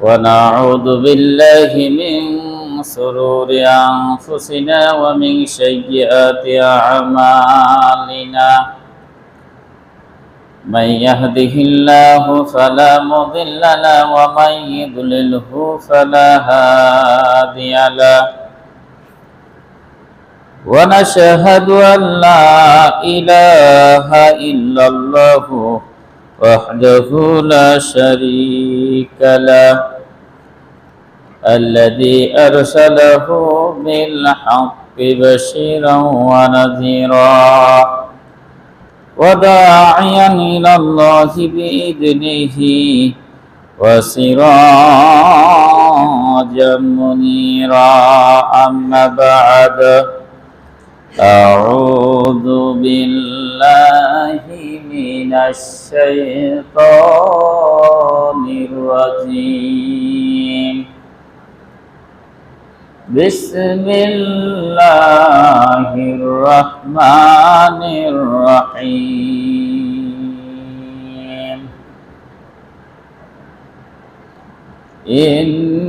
ونعوذ بالله من شرور أنفسنا ومن سيئات أعمالنا من يهده الله فلا مضل له ومن يضلله فلا هادي له ونشهد أن لا إله إلا الله وحده لا شريك له الذي أرسله بالحق بشيرا ونذيرا وداعيا إلى الله بإذنه وسراجا منيرا أما بعد أعوذ بالله من الشيطان الرجيم بسم الله الرحمن الرحيم إنا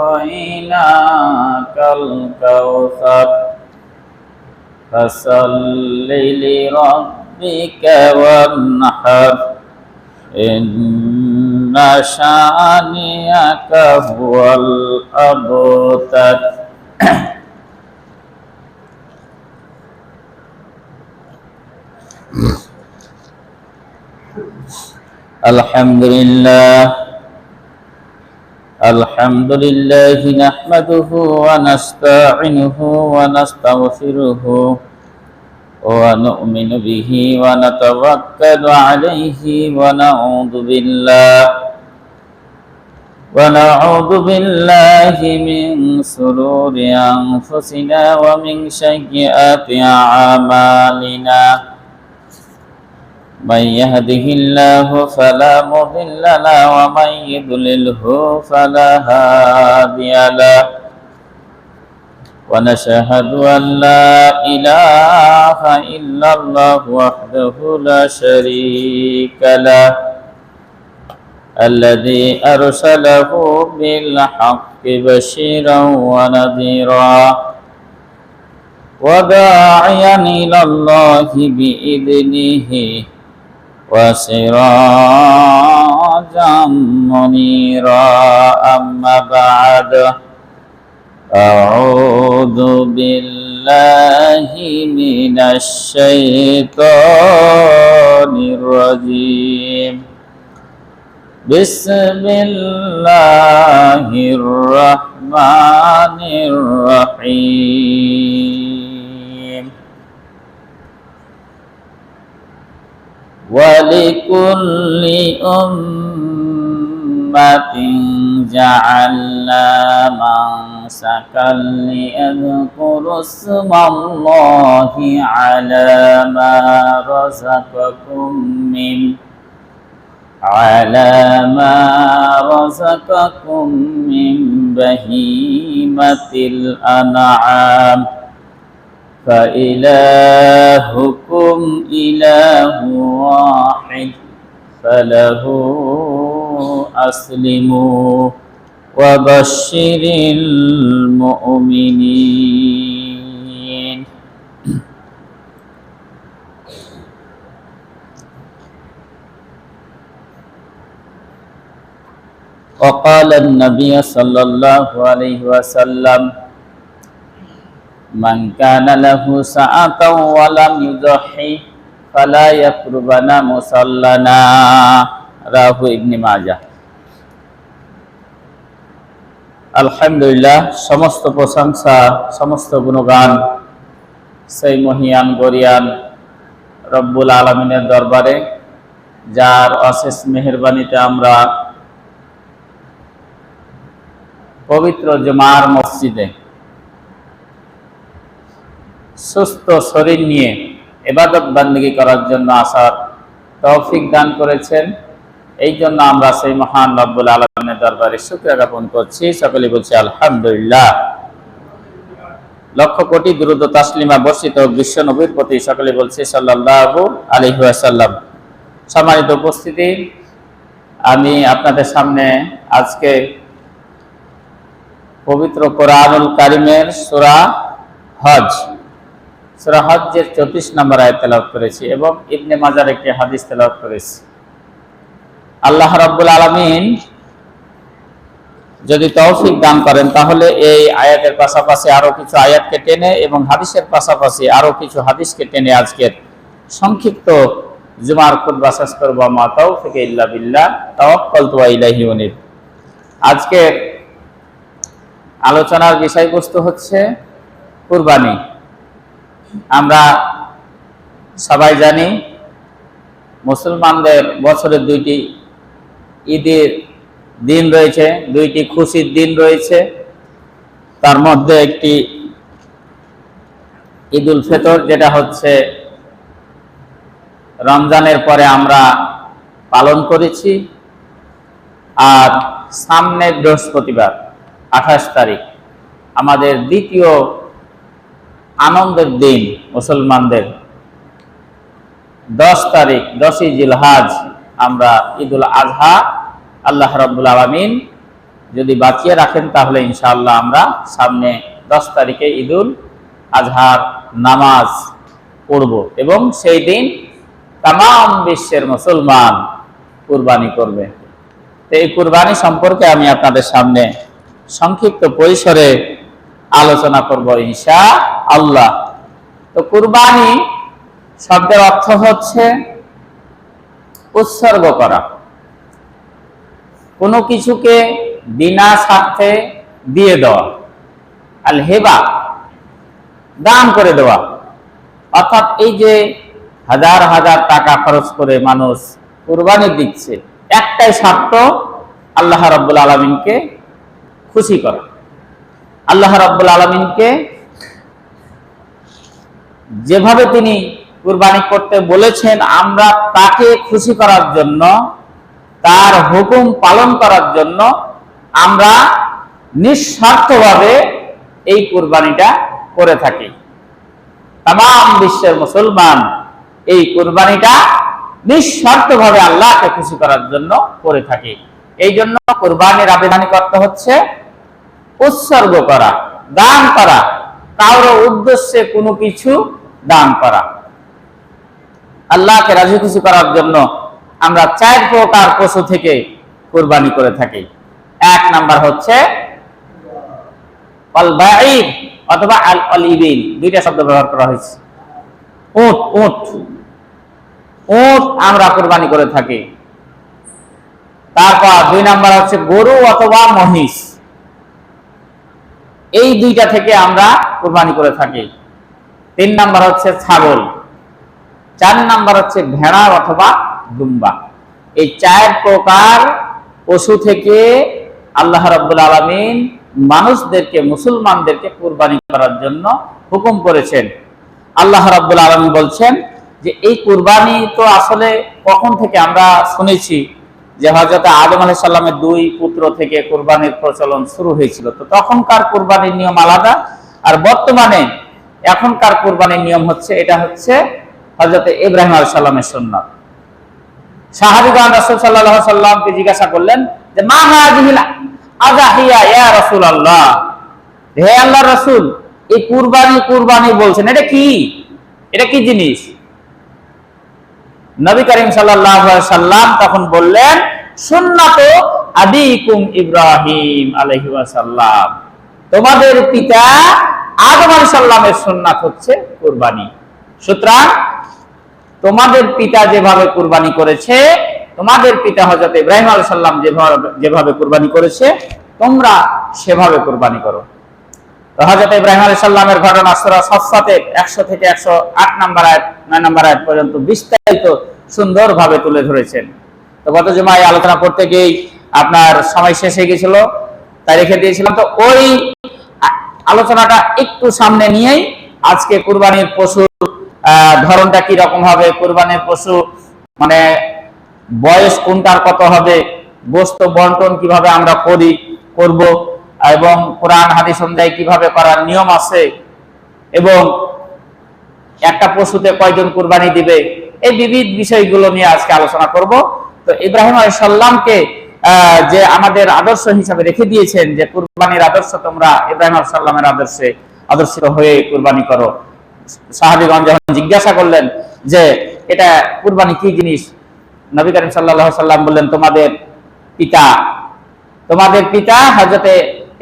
أعطيناك الكوثر فصل لربك وانحر إن شانئك هو الأبتر الحمد لله نحمده ونستعينه ونستغفره ونؤمن به ونتوكل عليه ونعوذ بالله من شرور أنفسنا ومن سيئات أعمالنا من يهده الله فلا مضل له ومن يضلله فلا هادي له ونشهد أن لا إله إلا الله وحده لا شريك له الذي أرسله بالحق بشيرا ونذيرا وداعيا إلى الله بإذنه وسراجا منيرا أما بعد أعوذ بالله من الشيطان الرجيم بسم الله الرحمن الرحيم ولكل أمة جعلنا منسكا ليذكروا اسم الله على ما رزقكم من بهيمة الأنعام فإلهكم إله واحد فله أسلموا وبشر المؤمنين وقال النبي صلى الله عليه وسلم من كان له ساعة ولم يضحي فلا يقربن مصلنا রাহু ইবনে মাজাহ। আলহামদুলিল্লাহ, সমস্ত প্রশংসা সমস্ত গুণগান সেই মহিয়ান গরিয়ান রব্বুল আলামিনের দরবারে, যার অশেষ মেহেরবানিতে আমরা পবিত্র জুমার মসজিদে সুস্থ শরীর নিয়ে ইবাদত বান্দেগী করার জন্য আসার তৌফিক দান করেছেন। এই জন্য আমরা সেই মহান রব্বুল আলামিনের দরবারে শুকরিয়া জ্ঞাপন করছি। সকলে বলছি আলহামদুলিল্লাহ। লক্ষ কোটি দুরূদ ও তাসলিমা বর্ষিত বিশ্ব নবীর প্রতি সকলে বলছে সাল্লাল্লাহু আলাইহি ওয়াসাল্লাম। সম্মানিত উপস্থিতি, আমি আপনাদের সামনে আজকে পবিত্র কোরআনুল কারীমের সূরা হজ্জের 34 নম্বর আয়াত তেলাওয়াত করেছি এবং ইবনে মাজার একটি হাদিস তেলাওয়াত করেছি। আল্লাহ রাব্বুল আলামিন যদি তৌফিক দান করেন তাহলে এই আয়াতের পাশাপাশি আরো কিছু আয়াতকে টেনে এবং হাদিসের পাশাপাশি আরো কিছু হাদিসকে টেনে আজকের সংক্ষিপ্ত জুমার খুতবা শেষ করব। মা তাওফিক ইল্লা বিল্লাহ, তাওয়াক্কালতু ওয়া ইলাইহি উনীব। আজকের আলোচনার বিষয়বস্তু হচ্ছে কুরবানি। আমরা সবাই জানি মুসলমানদের বছরের দুইটি ঈদের দিন রয়েছে, দুইটি খুশির দিন রয়েছে। তার মধ্যে একটি ঈদুল ফিতর, যেটা হচ্ছে রমজানের পরে আমরা পালন করেছি, আর সামনে বৃহস্পতিবার 28 তারিখ আমাদের দ্বিতীয় আনন্দের দিন মুসলমানদের। 10 তারিখ 10ই জিলহজ আমরা ঈদুল আজহা, আল্লাহ রাব্বুল আলামিন যদি বাঁচিয়ে রাখেন তাহলে ইনশাআল্লাহ আমরা সামনে 10 তারিখে ঈদুল আজহার নামাজ পড়ব এবং সেই দিন তামাম বিশ্বের মুসলমান কুরবানি করবে। তো এই কুরবানি সম্পর্কে আমি আপনাদের সামনে সংক্ষিপ্ত পরিসরে আলোচনা করব ইনশাআল্লাহ। তো কুরবানি শব্দের অর্থ হচ্ছে উৎসর্গ করা, কোনো কিছুকে বিনা স্বার্থে দিয়ে দেওয়া, আল হেবা, দান করে দেওয়া। অর্থাৎ এই যে হাজার হাজার টাকা খরচ করে মানুষ কুরবানি দিচ্ছে, একটাই স্বার্থ, আল্লাহ রাব্বুল আলামিনকে খুশি করা। আল্লাহ রাব্বুল আলামিনকে যেভাবে তিনি কুরবানি করতে বলেছেন, আমরা তাকে খুশি করার জন্য, তার হুকুম পালন করার জন্য আমরা নিঃস্বার্থভাবে এই কুরবানিটা করে থাকি। তামাম বিশ্বের মুসলমান এই কুরবানিটা নিঃস্বার্থভাবে আল্লাহকে খুশি করার জন্য করে থাকি। এই জন্য কুরবানির আবেদন করতে হচ্ছে উৎসর্গ করা, দান করা, কারো উদ্দেশ্যে কোনো কিছু দান করা। আল্লাহকে রাজি খুশি করার জন্য আমরা 4 প্রকার পশু থেকে কুরবানি করে থাকি। 1 নাম্বার হচ্ছে আল বাঈর অথবা আল ইবিল, দুইটা শব্দ ব্যবহার করা হয়েছে। উট আমরা কুরবানি করে থাকি। তারপর 2 নাম্বার হচ্ছে গরু অথবা মহিষ, এই দুইটা থেকে আমরা কুরবানি করে থাকি। 3 নাম্বার হচ্ছে ছাগল। 4 নাম্বার হচ্ছে ভেড়া অথবা দুম্বা। এই 4 প্রকার পশু থেকে আল্লাহ রাব্বুল আলামিন মানুষদেরকে, মুসলমানদেরকে কুরবানি করার জন্য হুকুম করেছেন। আল্লাহ রাব্বুল আলামিন বলছেন যে এই কুরবানি তো আসলে কখন থেকে আমরা শুনেছি যে হযরত আদম আলাইহিস সালামের 2 পুত্র থেকে কুরবানির প্রচলন শুরু হয়েছিল। তো তখনকার কুরবানির নিয়ম আলাদা, আর বর্তমানে এখনকার কুরবানির নিয়ম হচ্ছে, এটা হচ্ছে হযরত ইব্রাহিম আলাইহিস সালামের সুন্নাত। সাহাবীগণ রাসূল সাল্লাল্লাহু আলাইহি সাল্লামকে জিজ্ঞাসা করলেন যে মা হাযিহিল আযাহিয়া ইয়া রাসূলুল্লাহ, হে আল্লাহর রাসূল, এই কুরবানি বলছেন, এটা কি জিনিস? নবী করিম সাল্লাল্লাহু আলাইহি সাল্লাম তখন বললেন, সুন্নাতু আবিকুম ইব্রাহিম আলাইহি ওয়াসাল্লাম, তোমাদের পিতা আদম আলাইহিস সালামের সুন্নাত হচ্ছে কুরবানি। সুতরাং তোমাদের পিতা যেভাবে কুরবানি করেছে, তোমাদের পিতা হযরত ইব্রাহিম আলাইহিস সালাম যেভাবে কুরবানি করেছে, তোমরা সেভাবে কুরবানি করো। তো হযরত ইব্রাহিম আলাইহিস সালামের ঘটনা সূরা সাফফাতের 100 থেকে 108 নম্বর আয়াত 9 নম্বর আয়াত পর্যন্ত বিস্তারিত সুন্দরভাবে তুলে ধরেছেন। তো গত জুমায় আলোচনা করতে গিয়ে আপনার সময় শেষ হয়ে গিয়েছিল, তাই রেখে দিয়েছিলাম। তো ওই আলোচনাটা একটু সামনে নিয়েই আজকে কুরবানির পশুর ধরনটা কি রকম হবে, কুরবানির পশু মানে বয়স কোনটার কত হবে, গোশত বন্টন কিভাবে আমরা করব, এবং কোরআন হাদিস অনুযায়ী কিভাবে করার নিয়ম আছে, এবং একটা পশুতে কয়জন কুরবানি দিবে, এই বিবিধ বিষয়গুলো নিয়ে আজকে আলোচনা করব। তো ইব্রাহিম আলাইহিস সালামকে যে আমাদের আদর্শ হিসাবে রেখে দিয়েছেন যে কুরবানির আদর্শ তোমরা ইব্রাহিম আলাইহিস সালামের আদর্শে আদর্শিত হয়ে কুরবানি করো। সাহাবীগণ যখন জিজ্ঞাসা করলেন যে এটা কুরবানি কি জিনিস, নবী করিম সাল্লাল্লাহু আলাইহি সাল্লাম বললেন তোমাদের পিতা হযরতে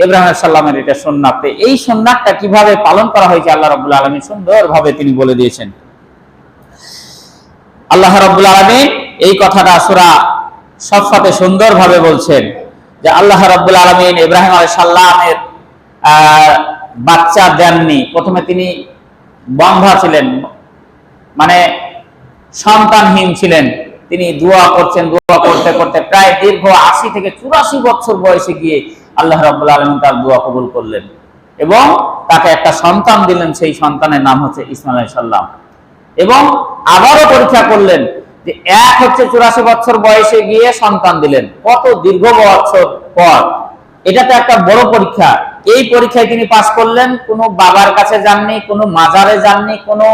ইব্রাহিম আলাইহিস সালামের এটা সুন্নাত। এই সুন্নাতটা কিভাবে পালন করা হয়েছে আল্লাহ রাব্বুল আলামিন সুন্দরভাবে তিনি বলে দিয়েছেন। আল্লাহ রাব্বুল আলামিন এই কথাটা সূরা সফফাতে সুন্দরভাবে বলছেন যে আল্লাহ রাব্বুল আলামিন ইব্রাহিম আলাইহিস সালামের বাচ্চা দেননি। প্রথমে তিনি বন্ধা ছিলেন, মানে সন্তানহীন ছিলেন। তিনি দোয়া করতে করতে প্রায় দীর্ঘ 80 থেকে 84 বছর বয়সে গিয়ে আল্লাহ রাব্বুল আলামিন তার দোয়া কবুল করলেন এবং তাকে একটা সন্তান দিলেন। সেই সন্তানের নাম হচ্ছে ইসমাঈল আলাইহিস সালাম। এবং আবারও পরীক্ষা করলেন যে এক হচ্ছে 84 বছর বয়সে গিয়ে সন্তান দিলেন, কত দীর্ঘ বছর পর। এটা তো একটা বড় পরীক্ষা। এই পরীক্ষায় তিনি পাস করলেন। কোনো বাবার কাছে যাননি, কোনো মাজারে যাননি, কোনো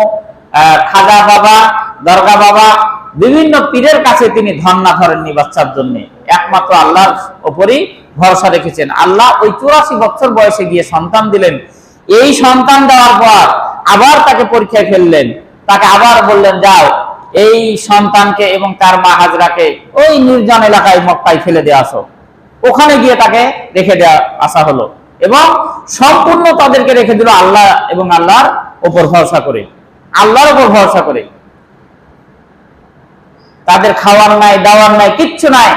খাজা বাবা, দরগা বাবা, বিভিন্ন পীরের কাছে তিনি ধর্ণা ধরেননি বাচ্চার জন্য। একমাত্র আল্লাহর উপরই ভরসা রেখেছেন। আল্লাহ ওই 84 বছর বয়সে গিয়ে সন্তান দিলেন। এই সন্তান দেওয়ার পর আবার তাকে পরীক্ষায় ফেললেন। তাকে আবার বললেন যাও এই সন্তানকে এবং তার মা হাজরাকে ওই নির্জন এলাকায় মক্কায় ফেলে দিয়ে আসো। ওখানে গিয়ে তাকে রেখে দেওয়া আসা হলো এবং সম্পূর্ণ তাদেরকে রেখে দিল আল্লাহ এবং আল্লাহর উপর ভরসা করে, আল্লাহর উপর ভরসা করে। তাদের খাওয়ার নাই, দাওয়ার নাই, কিচ্ছু নাই,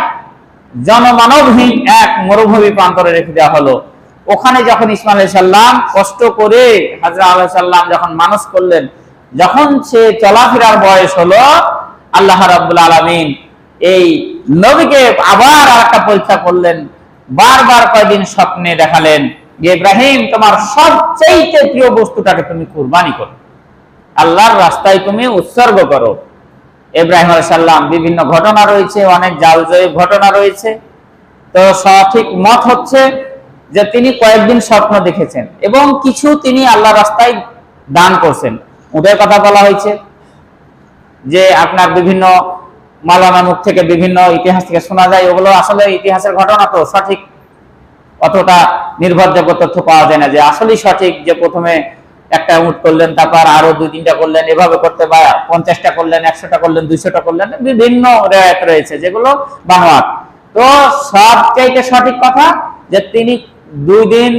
জনমানবহীন এক মরুভূমি প্রান্তরে রেখে দেওয়া হলো। ওখানে যখন ইসমাঈল আলাইহিস সালাম কষ্ট করে হাজরা আলাইহিস সালাম যখন মানুষ করলেন, যখন সে চলাফেরার বয়স হলো, আল্লাহ রাব্বুল আলামিন এই নবীকে আবার আরেকটা পরীক্ষা করলেন। বারবার কয়েকদিন স্বপ্নে দেখালেন যে ইব্রাহিম তোমার সবচেয়ে প্রিয় বস্তুটাকে তুমি কুরবানি করো, আল্লাহর রাস্তায় তুমি উৎসর্গ করো। ইব্রাহিম আলাইহিস সালাম বিভিন্ন ঘটনা রয়েছে, অনেক জালজয়ী ঘটনা রয়েছে। তো সঠিক মত হচ্ছে যে তিনি কয়েকদিন স্বপ্ন দেখেছেন এবং কিছু তিনি আল্লাহর রাস্তায় দান করছেন। উটের কথা বলা হয়েছে যে আপনার বিভিন্ন মাওলানা মুখ থেকে বিভিন্ন ইতিহাস থেকে শোনা যায়, ওগুলো আসলে ইতিহাসের ঘটনা, তো সঠিক অতটা নির্ভরযোগ্য তথ্য পাওয়া যায় না যে আসলেই সঠিক যে প্রথমে একটা উট করলেন, তারপর আরো 2-3টা করলেন, এভাবে করতে বা 50টা করলেন, 100টা করলেন, 200টা করলেন, বিভিন্ন রেওয়ায়েত রয়েছে যেগুলো বানোয়াট। তো সবচাইতে সঠিক কথা যে তিনি 2 দিন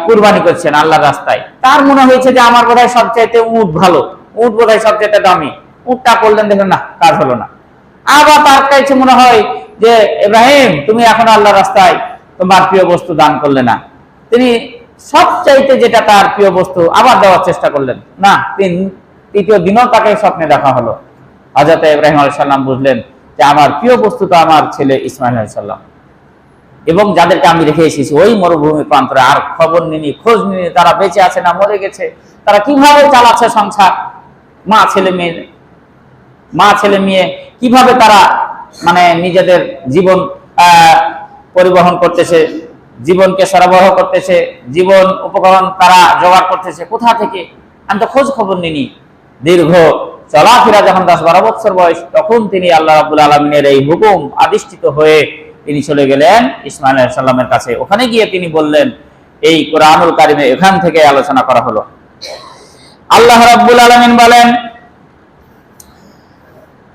কুরবানি করছেন আল্লাহর রাস্তায়। তার মনে হয়েছে যে আমার বোধহয় সবচাইতে উট ভালো, উট বোধহয় সবচাইতে দামি, উটটা করলেন, দেখেন না কাজ হলো না। আবার তার কাছে মনে হয় যে ইব্রাহিম তুমি এখন আল্লাহর রাস্তায় তোমার প্রিয় বস্তু দান করলে না। তিনি সবচাইতে যেটা তার প্রিয় বস্তু আবার দেওয়ার চেষ্টা করলেন না। তৃতীয় দিনও তাকে স্বপ্নে দেখা হলো। হযরত ইব্রাহিম আলাইহিস সালাম বুঝলেন যে আমার প্রিয় বস্তু তো আমার ছেলে ইসমাঈল আলাইহিস সালাম, এবং যাদেরকে আমি রেখে এসেছি ওই মরুভূমি প্রান্তরে, আর খবর নিনি, খোঁজ নিনি তারা বেঁচে আছে না মরে গেছে, তারা কিভাবে চালাচ্ছে সংসার, মা ছেলে মেয়ে কিভাবে তারা মানে নিজেদের জীবন পরিবহন করতেছে, জীবনকে সরবরাহ করতেছে, জীবন উপকরণ তারা জোগাড় করতেছে কোথা থেকে, আমি তো খোঁজ খবর নিনি। দীর্ঘ চলাফেরা যখন 10-12 বছর বয়স, তখন তিনি আল্লাহ রাব্বুল আলামিনের এই হুকুম আদিষ্টিত হয়ে তিনি চলে গেলেন ইসমাঈল আলাইহিস সালামের কাছে। ওখানে গিয়ে তিনি বললেন, এই কোরআনুল কারিমে এখান থেকে আলোচনা করা হলো। আল্লাহ রাব্বুল আলামিন বলেন,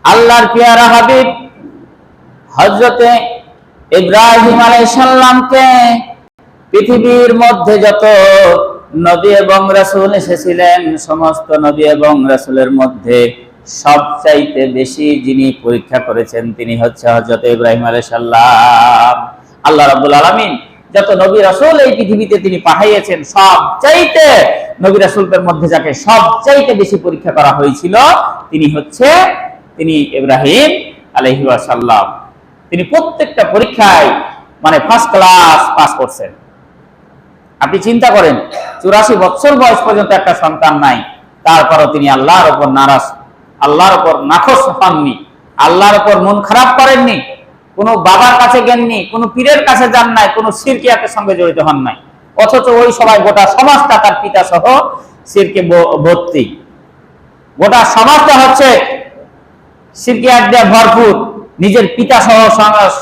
আল্লাহর পেয়ারা হাবিব হযরতে ইব্রাহিম আলাইহিস সালামকে পৃথিবীর মধ্যে যত নবী এবং রাসূল এসেছিলেন, সমস্ত নবী এবং রাসূলের মধ্যে সবচাইতে বেশি যিনি পরীক্ষা করেছেন তিনি হচ্ছে হযরত ইব্রাহিম আলাইহিস সালাম। আল্লাহ রাব্বুল আলামিন যত নবী রাসূল এই পৃথিবীতে তিনি পাঠিয়েছেন, সবচাইতে নবী রাসূলদের মধ্যে যাকে সবচাইতে বেশি পরীক্ষা করা হয়েছিল তিনি ইব্রাহিম আলাইহিস সালাম। তিনি প্রত্যেকটা পরীক্ষায় মানে ফার্স্ট ক্লাস পাস করছেন। আপনি চিন্তা করেন 84 বছর বয়স পর্যন্ত একটা সন্তান নাই, তারপরও তিনি আল্লাহর উপর নারাজ, আল্লাহর উপর নাখোশ হননি, আল্লাহর উপর মন খারাপ করেননি, কোনো বাবার কাছে গেননি, কোনো পীরের কাছে যান নাই, কোনো শিরকিয়াতের সঙ্গে জড়িত হন নাই। অথচ ওই সবাই গোটা সমাজটা তার পিতা সহ শিরকে ভর্তি, গোটা সমাজটা হচ্ছে শিরকিয়াত দিয়ে ভরপুর। নিজের পিতা সহ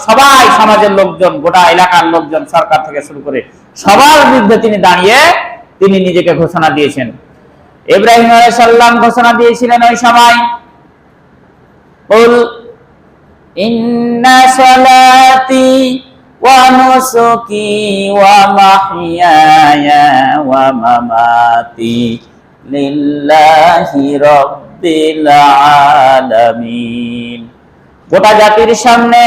সবাই, সমাজের লোকজন, গোটা এলাকার লোকজন, সরকার থেকে শুরু করে সবার বিরুদ্ধে তিনি দাঁড়িয়ে তিনি নিজেকে ঘোষণা দিয়েছেন। ইব্রাহিম আলাইহিস সালাম ঘোষণা দিয়েছিলেন ওই সময়, কুল ইন্না সালাতি ওয়া নুসুকি ওয়া মাহইয়ায়া ওয়া মামাতি লিল্লাহি রাব্বিল আলামিন। গোটা জাতির সামনে,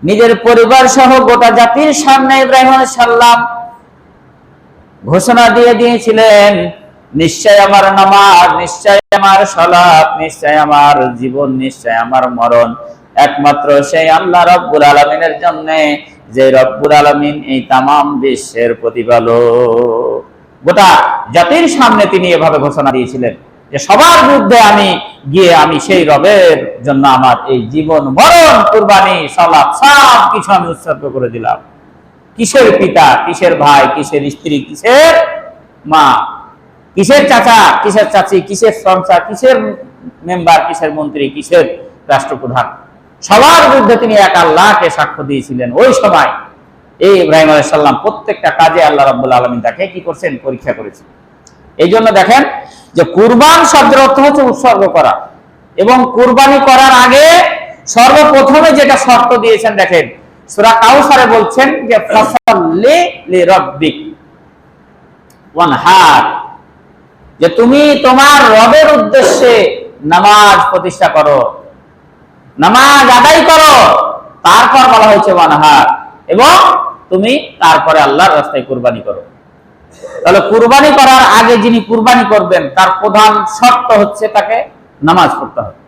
নিজের পরিবার সহ গোটা জাতির সামনে ইব্রাহিম আলাইহিস সালাম ঘোষণা দিয়ে দিয়েছিলেন, নিশ্চয় আমার নামাজ, নিশ্চয় আমার সালাত, নিশ্চয় আমার জীবন, নিশ্চয় আমার মরণ একমাত্র সেই আল্লাহ রব্বুল আলামিনের জন্য, যে রব্বুল আলামিন এই তামাম বিশ্বের প্রতিপালক। গোটা জাতির সামনে তিনি এভাবে ঘোষণা দিয়েছিলেন যে সবার বিরুদ্ধে আমি গিয়ে আমি সেই রবের জন্য আমার এই জীবন, মরণ, কুরবানি, সালাত সব কিছু আমি উৎসর্গ করে দিলাম। কিসের পিতা, কিসের ভাই, কিসের স্ত্রী, কিসের মা, কিসের চাচা, কিসের চাচি, কিসের সংসার, কিসের মেম্বার, কিসের মন্ত্রী, কিসের রাষ্ট্রপ্রধান, সবার বিরুদ্ধে তিনি এক আল্লাহকে সাক্ষ্য দিয়েছিলেন। ওই সময় এই ইব্রাহিম আলাইহিস সালাম প্রত্যেকটা কাজে আল্লাহ রাব্বুল আলামিন তাকে কি করছেন? পরীক্ষা করেছেন। এই জন্য দেখেন যে কুরবান শব্দের অর্থ হচ্ছে উৎসর্গ করা, এবং কুরবানি করার আগে সর্বপ্রথমে যেটা শর্ত দিয়েছেন দেখেন, সূরা কাউসারে বলছেন যে ফাসাল্লি লিরাব্বিক ওয়ানহার, যে তুমি তোমার রবের উদ্দেশ্যে নামাজ প্রতিষ্ঠা করো, নামাজ আদায় করো। তারপর বলা হয়েছে ওয়ানহার, এবং তুমি তারপরে আল্লাহর রাস্তায় কুরবানি করো। তাহলে কুরবানি করার আগে যিনি কুরবানি করবেন তার প্রধান শর্ত হচ্ছে তাকে নামাজ পড়তে হবে।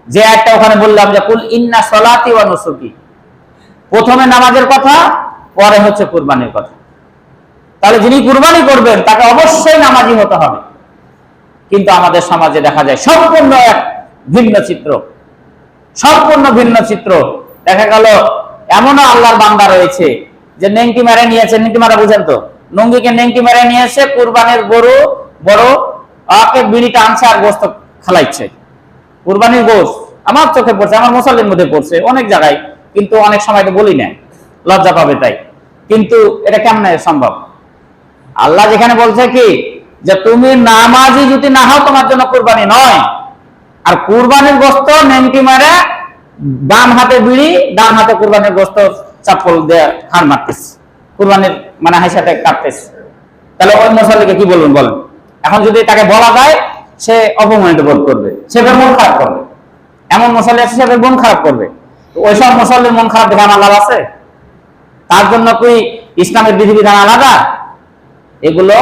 যে একটা ওখানে বললাম যে কুল ইন্না সলাতি ওয়া নুসুকি, প্রথমে নামাজের কথা, পরে হচ্ছে কুরবানির কথা। তাহলে যিনি কুরবানি করবেন তাকে অবশ্যই নামাজি হতে হবে। কিন্তু আমাদের সমাজে দেখা যায় সম্পূর্ণ এক ভিন্ন চিত্র, সম্পূর্ণ ভিন্ন চিত্র। দেখা গেল এমনও আল্লাহর বান্দা রয়েছে যে নেংটি মেরে নিয়েছে, নেংটি মারা বুঝেন তো, নঙ্গিকে নেংটি মেরে নিয়েছে, কুরবানির গরু বড় আকে বিড়িটা আনছে আর গোস্ত খালাইছে। কুরবানির গোস্ত আমার চোখে পড়ছে, আমার মুসল্লির মধ্যে পড়ছে অনেক জায়গায়, কিন্তু অনেক সময় তো বলি না, লজ্জা পাবে তাই। কিন্তু এটা কেমন সম্ভব? আল্লাহ যেখানে বলছে কি যে তুমি নামাজি যদি না হও তোমার জন্য কুরবানি নয়। আর কুরবানির গোস্ত নেংটি মারে, ডান হাতে বিড়ি, ডান হাতে কুরবানির গোস্ত চাপল দিয়ে হাড় মারতেছে, কুরবানির মানে হাইসাতে কাটতেছে। তাহলে ওই মুসল্লিকে কি বলবেন বলেন? এখন যদি তাকে বলা যায় সে অপমানিত বোধ করবে, সে মন খারাপ করবে। এমন মুসল্লি আছে সে মন খারাপ করবে। ওইসব মুসল্লির মন খারাপ দেখে আমার লাভ আছে? তার জন্য কি ইসলামের বিধিবিধান আলাদা? এগুলো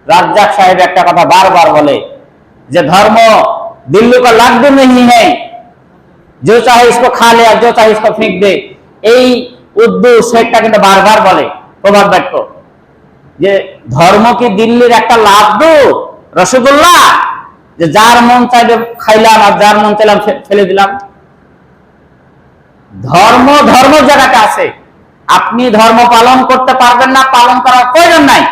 রাজ্জাক সাহেব একটা কথা বারবার বলে যে ধর্ম দিল্লু का লাগবে नहीं है, जो चाहे इसको खा ले और जो चाहे इसको फेंक दे। এই উর্দু শেখটা কিন্তু বারবার বলে প্রবাদ বাক্য যে ধর্ম কি দিল্লির একটা লাড্ডু, রসগোল্লা, যে যার মন চাইবে খাইলাম আর যার মন চাইলাম ফেলে দিলাম। ধর্ম ধর্ম জায়গাটা আছে। আপনি ধর্ম পালন করতে পারবেন না, পালন করার প্রয়োজন নাই।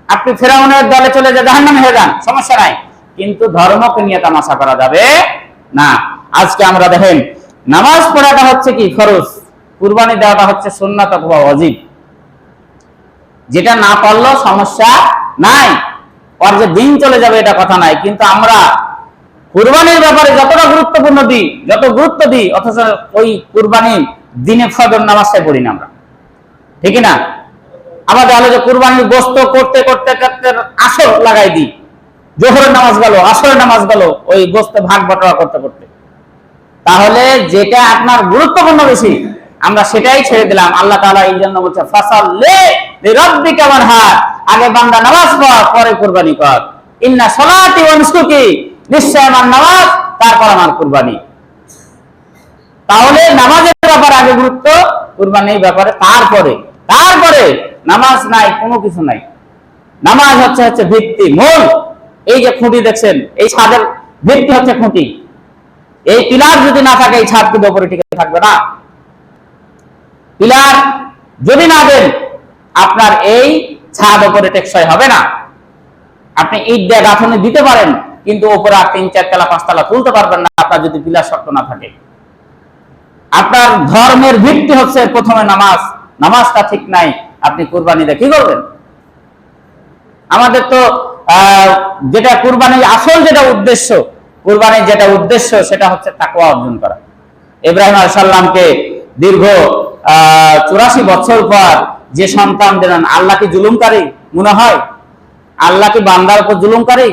আপনি ফেরাউনের দলে চলে যে জাহান্নামে হয়ে যান, সমস্যা নাই, কিন্তু ধর্মকে নিয়ে তামাশা করা যাবে না। আজকে আমরা দেখেন নামাজ পড়াটা হচ্ছে কি ফরজ, কুরবানি দেওয়াটা হচ্ছে সুন্নাত অথবা ওয়াজিব। যেটা না পারলেও সমস্যা নাই, আর যে দিন চলে যাবে এটা কথা নাই। কিন্তু আমরা কুরবানির ব্যাপারে যতটা গুরুত্বপূর্ণ দিই, যত গুরুত্ব দিই, অথচ ওই কুরবানির দিনে ফজর নামাজটাই পড়ি না আমরা, ঠিক না? আমাদের হলো যে কুরবানির গোস্ত করতে করতে করতে আসর লাগাই দিই, জোহরের নামাজ গেল, আসরের নামাজ গেল, ওই গোস্ত ভাগ বটোয়ারা করতে করতে। তাহলে যেটা আপনার গুরুত্বপূর্ণ বেশি আমরা সেটাই ছেড়ে দিলাম। আল্লাহ তাআলা এই জন্য বলছে ফাসাল্লি লিরাব্বিকা ওয়ানহার, আগে বান্দা নামাজ পড়, পরে কুরবানি কর। ইন্না সলাতি ওয়া নুসুকি, নিশ্চয় আমার নামাজ তারপর আমার কুরবানি। তাহলে নামাজের ব্যাপারে আগে গুরুত্ব, কুরবানির ব্যাপারে তারপরে। তারপরে নামাজ নাই, কোনো কিছু নাই। নামাজ হচ্ছে ভিত্তি, মূল। এই যে খুঁটি দেখছেন, এই ছাদের ভিত্তি হচ্ছে খুঁটি। এই পিলার যদি না থাকে এই ছাদ কিন্তু উপরে টিকে থাকবে না। পিলার যদি না দেন আপনার এই ছাদ উপরে টেকসই হবে না। আপনি ইট দিয়ে গাঁথনি দিতে পারেন, কিন্তু উপরে আর 3-4 তলা 5 তলা তুলতে পারবেন না আপনার যদি পিলার শক্ত না থাকে। আপনার ধর্মের ভিত্তি হচ্ছে প্রথমে নামাজ, নামাজটা ঠিক নাই, আপনি কুরবানিতে কি করবেন? আমাদের তো যেটা কুরবানির আসল যেটা উদ্দেশ্য, কুরবানির যেটা উদ্দেশ্য সেটা হচ্ছে তাকওয়া অর্জন করা। ইব্রাহিম আলাইহিস সালামকে দীর্ঘ 84 বছর পর যে সন্তান দিলেন, আল্লাহ কি জুলুমকারী মনে হয়? আল্লাহ কি বান্দার উপর জুলুমকারী?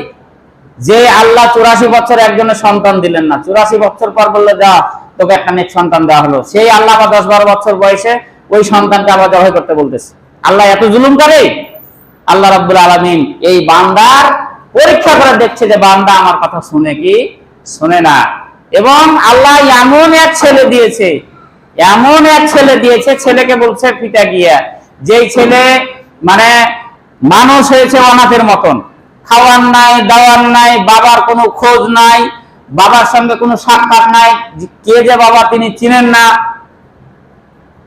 যে আল্লাহ 84 বছর একজনের সন্তান দিলেন না, 84 বছর পর বললে যা তোকে একটা নেক সন্তান দেওয়া হলো, সেই আল্লাহ 10-12 বছর বয়সে ওই সন্তানকে আবার জবাই করতে বলতেছে। আল্লাহ এত জুলুমকারী? আল্লাহ রাব্বুল আলামিন এই বান্দার পরীক্ষা করে দেখছে যে বান্দা আমার কথা শুনে কি শুনে না। এবং আল্লাহ এমন এক ছেলে দিয়েছে, এমন এক ছেলে দিয়েছে, ছেলেকে বলছে পিতা গিয়া, যেই ছেলে মানে মানুষ হয়েছে অনাথের মতন, খাওয়ার নাই, দাওয়ার নাই, বাবার কোনো খোঁজ নাই, বাবার সঙ্গে কোনো সাক্ষাৎ নাই, কে যে বাবা তিনি চিনেন না।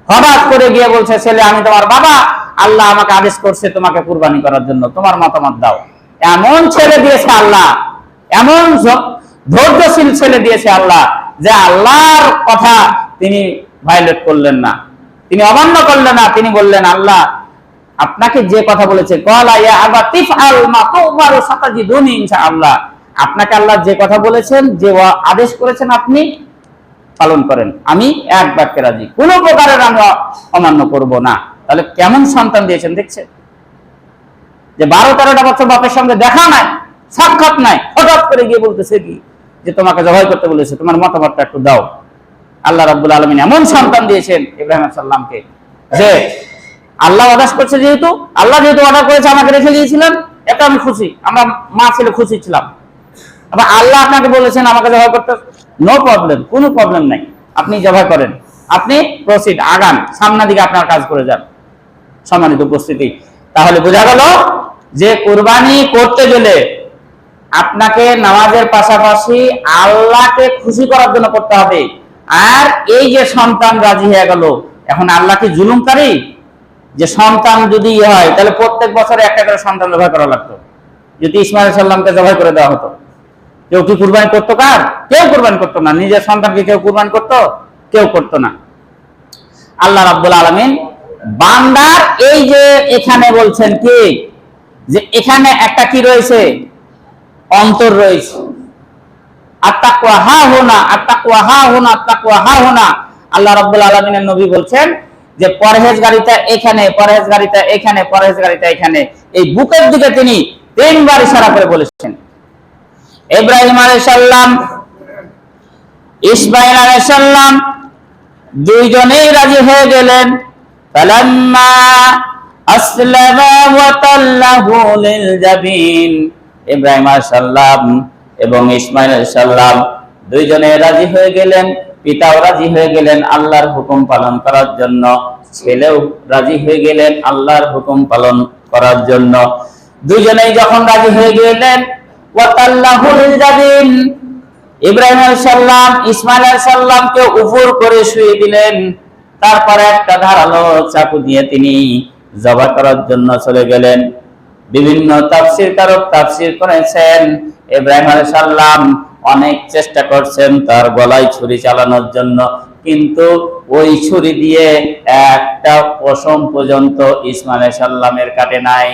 হঠাৎ করে গিয়ে বলছে ছেলে আমি তোমার বাবা, আল্লাহ আমাকে আদেশ করছে তোমাকে কুরবানি করার জন্য, তোমার মতামত দাও। এমন ছেলে দিয়েছে আল্লাহ, এমন ধৈর্যশীল ছেলে দিয়েছে আল্লাহ, যে আল্লাহর কথা তিনি ভায়োলেট করলেন না, তিনি অমান্য করলেন না। তিনি বললেন আল্লাহ আপনাকে যে কথা বলেছে, ক্বালা ইয়া আবাতি ফাআল মা তু'মারু সাতাজিদুনি ইনশাআল্লাহ, আপনাকে আল্লাহ যে কথা বলেছেন, যে আদেশ করেছেন আপনি পালন করেন, আমি এক বাক্যে রাজি, কোনো প্রকারের আমি অমান্য করব না। তাহলে কেমন সন্তান দিয়েছেন দেখছেন? যে 12-13টা বছর বাপের সঙ্গে দেখা নাই, সাক্ষাৎ নাই, হঠাৎ করে গিয়ে বলতেছে কি যে তোমাকে জবাই করতে বলেছে, তোমার মতামতটা একটু দাও। আল্লাহ রাব্বুল আলামিন এমন সন্তান দিয়েছেন ইব্রাহিম আলাইহিস সালামকে, যে আল্লাহ আদেশ করছে, যেহেতু আল্লাহ যেহেতু অর্ডার করেছে আমাকে রেখে দিয়েছিলেন, এটা আমি খুশি, আমরা মা ছেলে খুশি ছিলাম। আবার আল্লাহ আপনাকে বলেছেন আমাকে জবাই করতে, নো প্রবলেম, কোনো প্রবলেম নাই, আপনি জবাই করেন, আপনি প্রসিড, আগান, সামনের দিকে আপনার কাজ করে যান। সম্মানিত উপস্থিতি, তাহলে বোঝা গেল যে কুরবানি করতে গেলে আপনাকে নামাজের পাশাপাশি আল্লাহকে খুশি করার জন্য করতে হবে। আর এই যে সন্তান রাজি হয়ে গেল, এখন আল্লাহ কি জুলুমকারী? যে সন্তান যদি হয় তাহলে প্রত্যেক বছরে একটা করে সন্তান জবাই করা লাগতো। যদি ইসমাইল আলাইহিস সালামকে জবাই করে দেওয়া হতো, কেউ কি কুরবানি করতো? কার? কেউ কুরবানি করতো না। নিজের সন্তানকে কেউ কুরবানি করতো? কেউ করতো না। আল্লাহ রাব্বুল আলামিন বান্দার এই যে এখানে বলছেন কি, যে এখানে একটা কি রয়েছে, অন্তর রয়েছে। আত্তাকওয়া হা হোনা, আত্তাকওয়া হা হোনা, আত্তাকওয়া হা হোনা। আল্লাহ রাব্বুল আলামিনের নবী বলছেন যে পরহেজগারিতা এখানে, পরহেজগারিতা এখানে, পরহেজগারিতা এখানে। এই বুকের দিকে তিনি 3 বার ইশারা করে বলেছেন। ইব্রাহিম আলাইহিস সালাম, ইসমাঈল আলাইহিস সালাম দুইজনেই রাজি হয়ে গেলেন। ফালাম্মা আসলামা ওয়া তাল্লাহু লিল জাবিন, ইব্রাহিম আলাইহিস সালাম এবং ইসমাঈল আলাইহিস সালাম দুইজনে রাজি হয়ে গেলেন, পিতাও রাজি হয়ে গেলেন আল্লাহর হুকুম পালন করার জন্য, ছেলেও রাজি হয়ে গেলেন আল্লাহর হুকুম পালন করার জন্য। দুইজনেই যখন রাজি হয়ে গেলেন, ওয়া তাল্লাহু লিল জাবিন, ইব্রাহিম আলাইহিস সালাম ইসমাঈল আলাইহিস সালামকে উপর করে শুয়ে দিলেন, তারপরে একটা ধারালো চাকু দিয়ে তিনি জবাই করার জন্য চলে গেলেন। বিভিন্ন তাফসীরকারক তাফসীর করেছেন ইব্রাহিম আলাইহিস সালাম অনেক চেষ্টা করছেন তার গলায় ছুরি চালানোর জন্য, কিন্তু ওই ছুরি দিয়ে একটা পশম পর্যন্ত ইসমাঈল আলাইহিস সালামের কাটে নাই।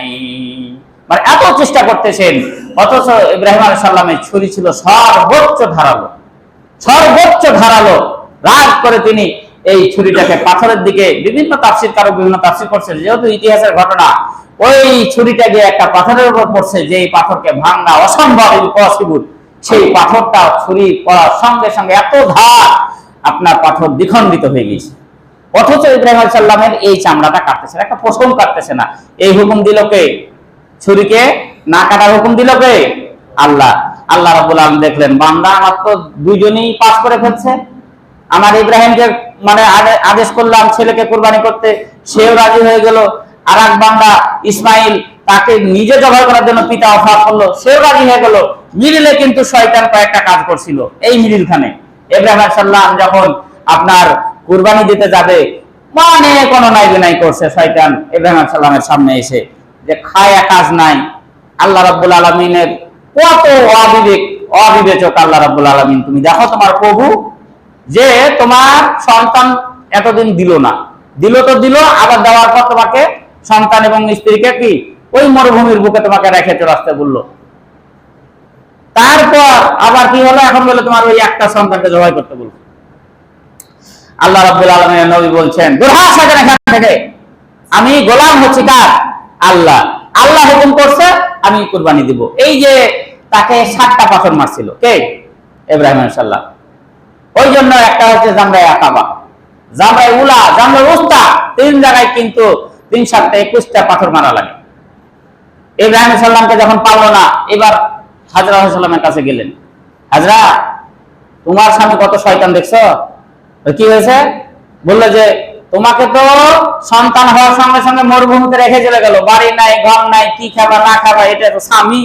মানে এত চেষ্টা করতেছেন, অথচ ইব্রাহিম আলাইহিস সালামের ছুরি ছিল সর্বোচ্চ ধারালো, সর্বোচ্চ ধারালো। রাগ করে তিনি এই ছুরিটাকে পাথরের দিকে, বিভিন্ন তাফসীরকারক বিভিন্ন তাফসীর করছেন, যেহেতু ইতিহাসের ঘটনা, ওই ছুরিটা গিয়ে একটা পাথরের উপর পড়ছে, যে পাথরকে ভাঙা অসম্ভব, ইম্পসিবল। সেই পাথরটা ছুরি পড়ার সঙ্গে সঙ্গে এত ধার, আপনার পাথর দ্বিখণ্ডিত হয়ে গেছে। অথচ ইব্রাহিম আলাইহিস সালামের এই চামড়াটা কাটতেছে না, একটা পশম কাটতেছে না। এই হুকুম দিল কে? ছুরিকে না কাটার হুকুম দিল কে? আল্লাহ। আল্লাহ রাব্বুল আলামিন দেখলেন বান্দা আমার তো দুইজনেই পাস করে ফেলছে, আমার ইব্রাহিমকে মানে আদেশ করলাম ছেলেকে কুরবানি করতে, সেও রাজি হয়ে গেল। আর এক বান্দা ইসমাইল, তাকে নিজে জবাই করার জন্য পিতা অফার করলো, সেও রাজি হয়ে গেল। মিডিলে কিন্তু শয়তান কয়েকটা কাজ করছিল। এই মিডিলখানে ইব্রাহিম আলাইহিস সালাম যখন আপনার কুরবানি দিতে যাবে, মানে কোনো নাই বিনাই করছে শয়তান ইব্রাহিম আলাইহিস সালামের সামনে এসে, যে খায়া কাজ নাই, আল্লাহ রাব্বুল আলামিনের কত অবিবেচক আল্লাহ রাব্বুল আলামিন। তুমি দেখো তোমার প্রভু যে তোমার সন্তান এতদিন দিল না, দিল তো দিল, আবার দেওয়ার পর তোমাকে সন্তান এবং স্ত্রীকে কি ওই মরুভূমির বুকে তোমাকে রেখে চলে আসতে বললো। তারপর আবার কি হলো, এখন বলে তোমার ওই একটা সন্তানকে জবাই করতে বললো। আল্লাহ রাব্বুল আলামিনের নবী বলছেন, দূর হ শয়তান এখান থেকে, আমি গোলাম হচ্ছি কার? আল্লাহ। আল্লাহ হুকুম করছে আমি কুরবানি দিব। এই যে তাকে 7টা পাথর মারছিল কে? ইব্রাহিম আলাইহিস সালাম। ওই জন্য একটা হচ্ছে জামরায়ে আকাবা, জামরায়ে উলা, জামরায়ে উস্তা, 3 জায়গায় কিন্তু 3 7 21টা পাথর মারা লাগে। ইব্রাহিম আলাইহিস সালামকে যখন পারলো না, এবার হাজরা আলাইহিস সালামের কাছে গেলেন। হাজরা, তোমার স্বামী কত শয়তান দেখছো? কি হয়েছে? বললো যে তোমাকে তো সন্তান হওয়ার সঙ্গে সঙ্গে মরুভূমিতে রেখে চলে গেল, বাড়ি নাই, ঘর নাই, কি খাবা না খাবা, এটা তো স্বামী,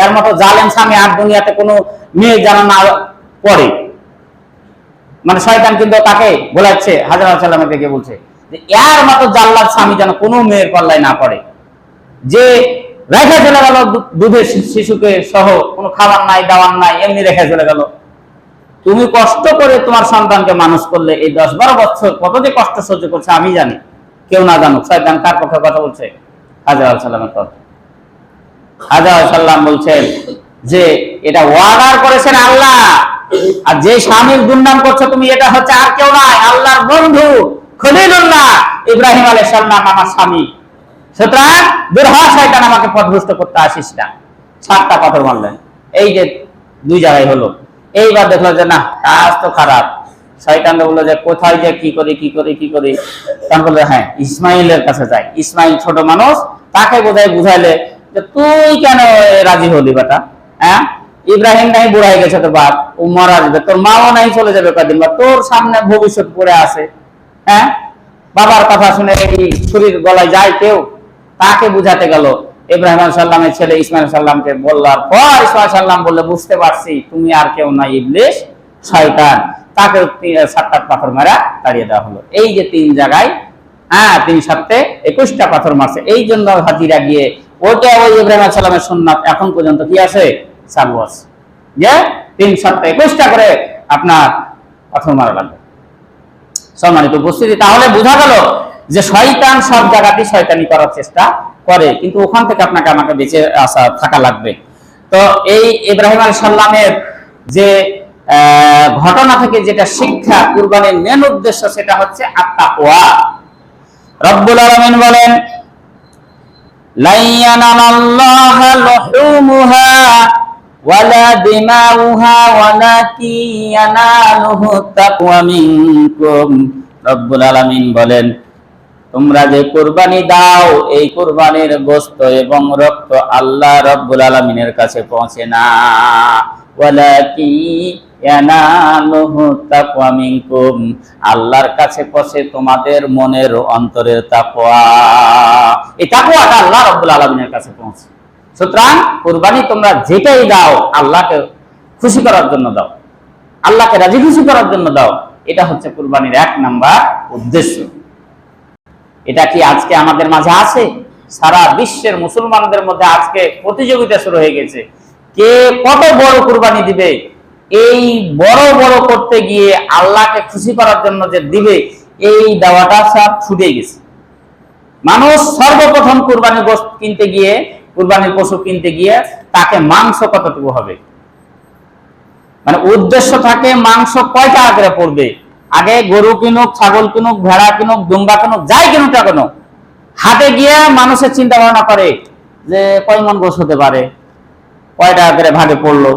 এর মতো জালেম স্বামী আর দুনিয়াতে কোনো মেয়ে জানা না পড়ে। মানে শয়তান কিন্তু তাকে বলাচ্ছে, হাজরা আলাইহিস সালামের দিকে বলছে যে এর মতো জাল্লাদ স্বামী যেন কোনো মেয়ের পাল্লায় না পড়ে, যে রেখে চলে গেল দুধের শিশুকে সহ, কোনো খাবার নাই দাওয়ার নাই, এমনি রেখে চলে গেল। তুমি কষ্ট করে তোমার সন্তানকে মানুষ করলে, এই 10-12 বছর কত যে কষ্ট সহ্য করছে আমি জানি, কেউ না জানুক। শয়তান কার পক্ষে কথা বলছে? হাজরা আলাইহিস সালামের কথা। হাজরা আলাইহিস সালাম বলছেন যে এটা ওয়াদার করেছেন আল্লাহ, আর যে স্বামীর দুর্নাম করছো তুমি, এটা হচ্ছে আর কেউ নয়, আল্লাহর বন্ধু খলিলুল্লাহ ইব্রাহিম আলাইহিস সালাম আমার স্বামী। সুতরাং দূর হ শয়তান, আমাকে পথভ্রষ্ট করতে আসিস না। 7টা পাথর মারলেন। এই যে 2 জায়গায় হলো। এইবার দেখলো যে না, কাজ তো খারাপ। শয়তান বললো যে কোথায় যে কি করি। তখন বললো হ্যাঁ, ইসমাইলের কাছে যাই। ইসমাইল ছোট মানুষ, তাকে বুঝাইলে যে তুই কেন রাজি হলি বেটা? হ্যাঁ, ইব্রাহিম নাই বুড়া হয়ে গেছে, তোর বাপ ও মারা যাবে, তোর মাও নাই চলে যাবে কদিন, বা তোর সামনে ভবিষ্যৎ পড়ে আছে। হ্যাঁ, বাবার কথা শুনে কি ছুরির গলায় যায় কেউ? তাকে বুঝাতে গেল। ইব্রাহিম আলাইহিস সালামের ছেলে ইসমাইল সাল্লামকে বললার পর ইসমাইল সাল্লাম বললে বুঝতে পারছি তুমি আর কেউ নাই, ইবলিস, শয়তান। তাকে 7টা পাথর মারা তাড়িয়ে দেওয়া হলো। এই যে 3 জায়গায় 3 7 21টা পাথর মারছে। এই জন্য হাজিরা গিয়ে ওটা ওই ইব্রাহিম আলাইহিস সালামের সুন্নাত এখন পর্যন্ত কি আছে? চালু আছে, যে 3 7 21টা করে আপনার পাথর মারা লাগবে। সম্মানিত উপস্থিতি, তাহলে বোঝা গেল যে শয়তান সব জায়গাতেই শয়তানি করার চেষ্টা করে, কিন্তু ওখান থেকে আপনাকে আমাকে বেঁচে থাকা লাগবে। তো এই ইব্রাহিম আলাইহিস সালামের যে ঘটনা থেকে যেটা শিক্ষা, কুরবানির মেন উদ্দেশ্য সেটা হচ্ছে আত-তাকওয়া। রব্বুল আলামিন বলেন, লা ইয়ানালাল্লাহা লুহুমুহা ওয়ালা দিমাউহা ওয়ালাকিন ইয়ানালুহু তাকওয়া মিনকুম। রব্বুল আলামিন বলেন, তোমরা যে কুরবানি দাও, এই কুরবানির গোশত এবং রক্ত আল্লাহ রব্বুল আলামিনের কাছে পৌঁছে না। ওয়ালাকিন ইয়ানালুহু তাকওয়া মিনকুম, আল্লাহর কাছে পৌঁছে তোমাদের মনের অন্তরের তাকওয়া। এই তাকওয়াটা আল্লাহ রব্বুল আলামিনের কাছে পৌঁছে। সুতরাং কুরবানি তোমরা যেটাই দাও, আল্লাহকে খুশি করার জন্য দাও, আল্লাহকে রাজি খুশি করার জন্য দাও। এটা হচ্ছে কুরবানির 1 নাম্বার উদ্দেশ্য। এটা কি আজকে আমাদের মাঝে আছে? সারা বিশ্বের মুসলমানদের মধ্যে আজকে প্রতিযোগিতা শুরু হয়ে গেছে, কে কত বড় কুরবানি দিবে। এই বড় বড় করতে গিয়ে আল্লাহকে খুশি করার জন্য যে দিবে, এই দেওয়াটা সব ছুটে গেছে। মানুষ সর্বপ্রথম কুরবানির গোশত কিনতে গিয়ে, কুরবানির পশু কিনতে গিয়ে তাকে মাংস কতটুকু হবে, মানে উদ্দেশ্য থাকে মাংস কয় টাকা করে পড়বে। আগে গরু কিনুক, ছাগল কিনুক, ভেড়া কিনুক, দুম্বা কিনুক, যাই কিনুক না কেন, হাটে গিয়ে মানুষের চিন্তা ভাবনা করে যে কয় মন গোশত হতে পারে, কয় টাকা করে ভাগে পড়লো,